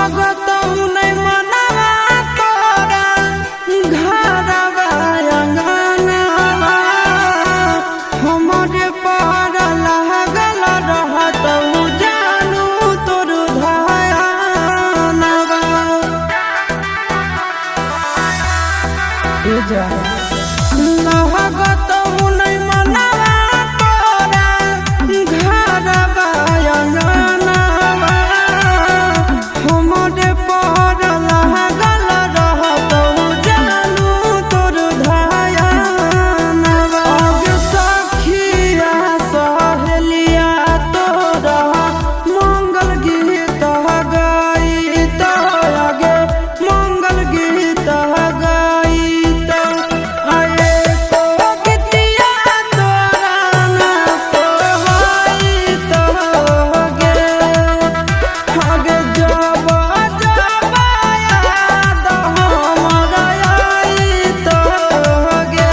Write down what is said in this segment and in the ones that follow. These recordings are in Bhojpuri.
लहगत नहीं मनवा तोरा घरवा अंगनवा हमरे पर लागल रहत जानू तोर धयानवा लहगत नहीं मनवा तोरा घरवा अंगनवा हमरे पर लागल रहत जानू तोर धयानवा आगे सखिया सहेलिया तोरा मंगल गीत गाइत आगे मंगल गीत गाइत आए को गीतिया तोरा ना सोहाइत गे आगे जब जब याद हमरा आइत गे।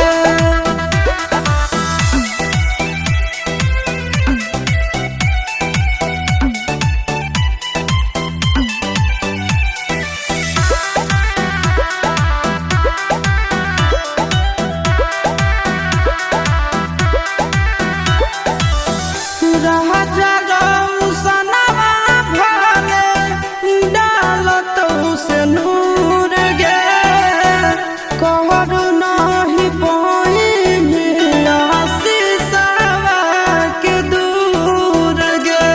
राजा गौसनवा भले डालत से नूर गे कहर नहीं पाई आशीषवा के दूर गे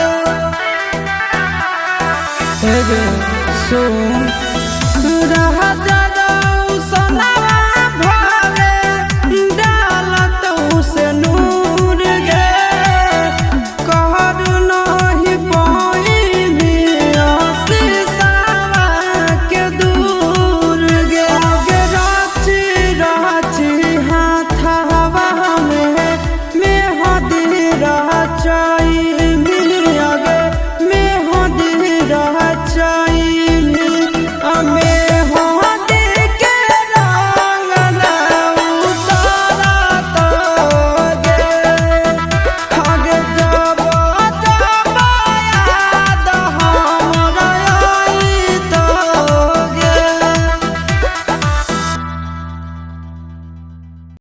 सुन राजा